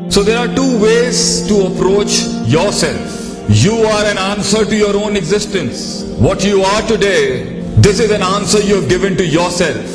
So there are two ways to approach yourself. You are an answer to your own existence. What you are today, this is an answer you have given to yourself.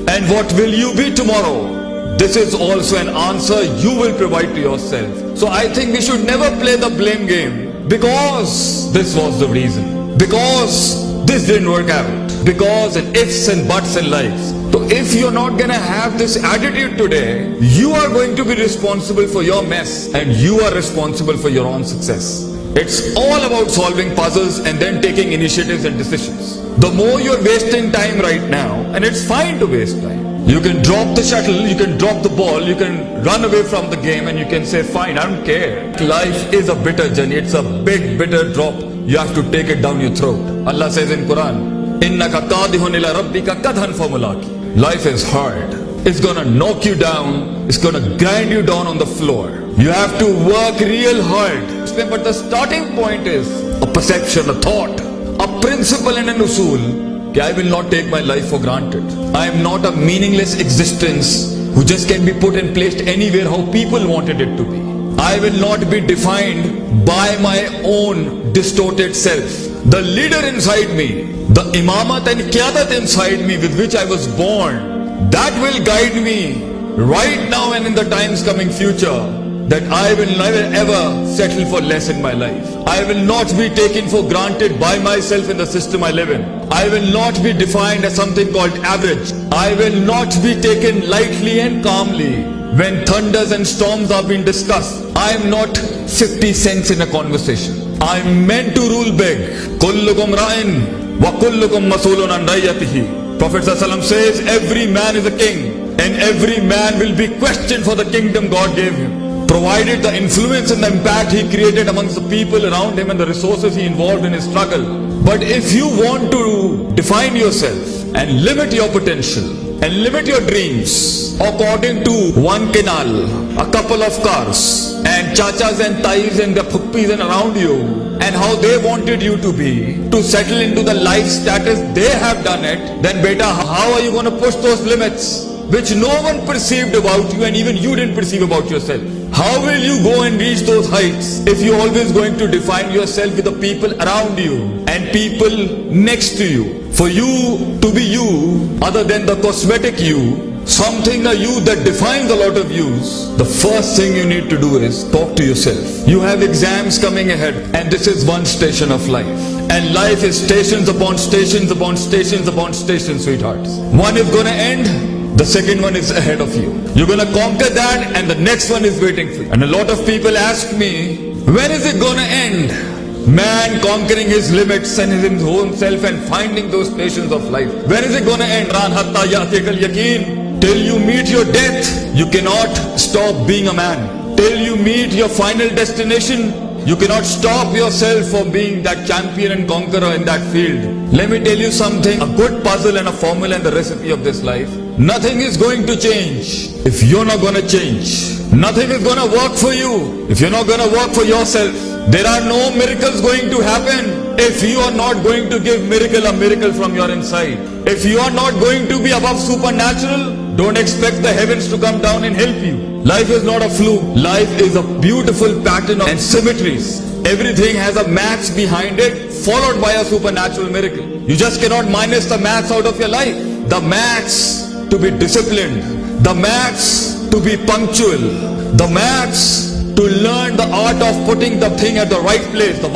And what will you be tomorrow? This is also an answer you will provide to yourself. So I think we should never play the blame game. Because this was the reason. Because this didn't work out. Because and ifs and buts in life. So if you're not gonna have this attitude today, you are going to be responsible for your mess. And you are responsible for your own success. It's all about solving puzzles and then taking initiatives and decisions. The more you're wasting time right now, and it's fine to waste time. You can drop the shuttle, you can drop the ball, you can run away from the game and you can say, fine, I don't care. Life is a bitter journey, it's a big bitter drop. You have to take it down your throat. Allah says in Quran, إِنَّكَ قَادِهٌ إِلَى رَبِّكَ قَدْهًا فَمُلَاقِي. Life is hard. It's gonna knock you down, it's gonna grind you down on the floor. You have to work real hard. But the starting point is a perception, a thought, a principle and an usul. I will not take my life for granted. I am not a meaningless existence who just can be put and placed anywhere how people wanted it to be. I will not be defined by my own distorted self. The leader inside me, the imamat and qiyadat inside me with which I was born, that will guide me right now and in the times coming future. That I will never ever settle for less in my life. I will not be taken for granted by myself in the system I live in. I will not be defined as something called average. I will not be taken lightly and calmly when thunders and storms are being discussed. I am not 50 cents in a conversation. I am meant to rule big. Kullukum ra'in wa kullukum mas'ulun an ra'iyatihi. Prophet ﷺ says every man is a king and every man will be questioned for the kingdom God gave him. Provided the influence and the impact he created amongst the people around him and the resources he involved in his struggle. But if you want to define yourself and limit your potential and limit your dreams according to one canal, a couple of cars and chachas and tais and the phuppis and around you and how they wanted you to be, to settle into the life status they have done it, then beta, how are you going to push those limits which no one perceived about you and even you didn't perceive about yourself? How will you go and reach those heights if you're always going to define yourself with the people around you and people next to you? For you to be you, other than the cosmetic you, something a you that defines a lot of yous, the first thing you need to do is talk to yourself. You have exams coming ahead and this is one station of life. And life is stations upon stations upon stations upon stations, sweethearts. One is gonna end, the second one is ahead of you. You're gonna conquer that and the next one is waiting for you. And a lot of people ask me, when is it gonna end? Man conquering his limits and his own self and finding those stations of life. When is it gonna end? Ran hatta ya'tikal yaqeen. Till you meet your death, you cannot stop being a man. Till you meet your final destination, you cannot stop yourself from being that champion and conqueror in that field. Let me tell you something, a good puzzle and a formula and the recipe of this life. Nothing is going to change if you're not gonna change. Nothing is gonna work for you if you're not gonna work for yourself. There are no miracles going to happen if you are not going to give a miracle from your inside. If you are not going to be above supernatural, don't expect the heavens to come down and help you. Life is not a fluke. Life is a beautiful pattern and symmetries. Everything has a maths behind it, followed by a supernatural miracle. You just cannot minus the maths out of your life. The maths to be disciplined, the maths to be punctual, the maths to learn the art of putting the thing at the right place, the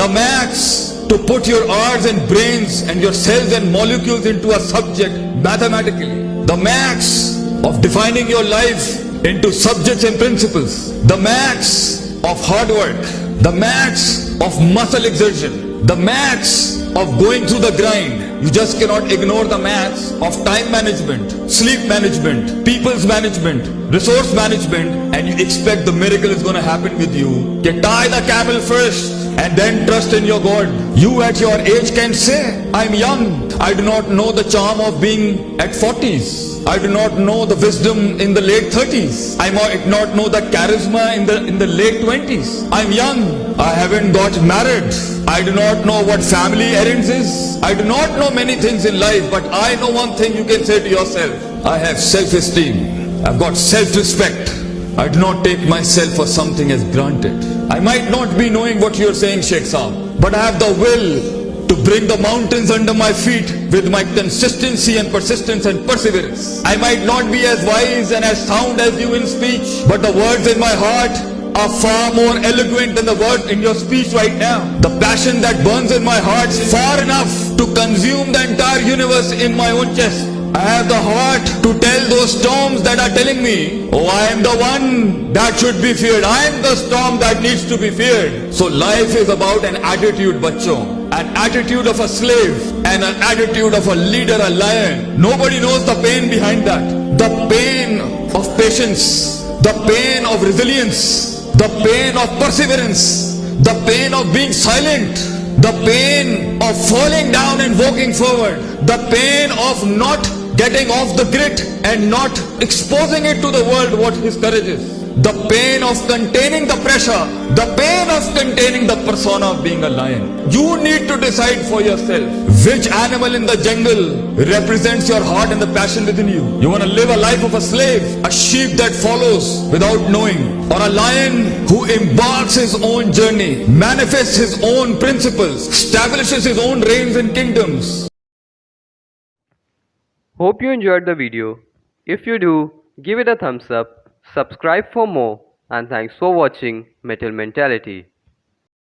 maths to put your hearts and brains and your cells and molecules into a subject mathematically, the maths of defining your life into subjects and principles, the maths of hard work, the maths of muscle exertion, the maths of going through the grind. You just cannot ignore the maths of time management, sleep management, people's management, resource management, and you expect the miracle is going to happen with you. You tie the camel first and then trust in your God. You at your age can say, I'm young. I do not know the charm of being at 40s. I do not know the wisdom in the late 30s. I might not know the charisma in the late 20s. I'm young. I haven't got married. I do not know what family errands is. I do not know many things in life, but I know one thing you can say to yourself. I have self-esteem. I've got self-respect. I do not take myself or something as granted. I might not be knowing what you're saying, Sheikh Saab, but I have the will to bring the mountains under my feet with my consistency and persistence and perseverance. I might not be as wise and as sound as you in speech, but the words in my heart are far more eloquent than the words in your speech right now. The passion that burns in my heart is far enough to consume the entire universe in my own chest. I have the heart to tell those storms that are telling me, oh, I am the one that should be feared. I am the storm that needs to be feared. So life is about an attitude, bachcho. An attitude of a slave and an attitude of a leader, a lion. Nobody knows the pain behind that. The pain of patience, the pain of resilience, the pain of perseverance, the pain of being silent, the pain of falling down and walking forward, the pain of not getting off the grit and not exposing it to the world what his courage is, the pain of containing the pressure, the pain of containing the persona of being a lion. You need to decide for yourself which animal in the jungle represents your heart and the passion within you. You want to live a life of a slave, a sheep that follows without knowing, or a lion who embarks his own journey, manifests his own principles, establishes his own reigns and kingdoms. Hope you enjoyed the video. If you do, give it a thumbs up, subscribe for more, and thanks for watching Metal Mentality.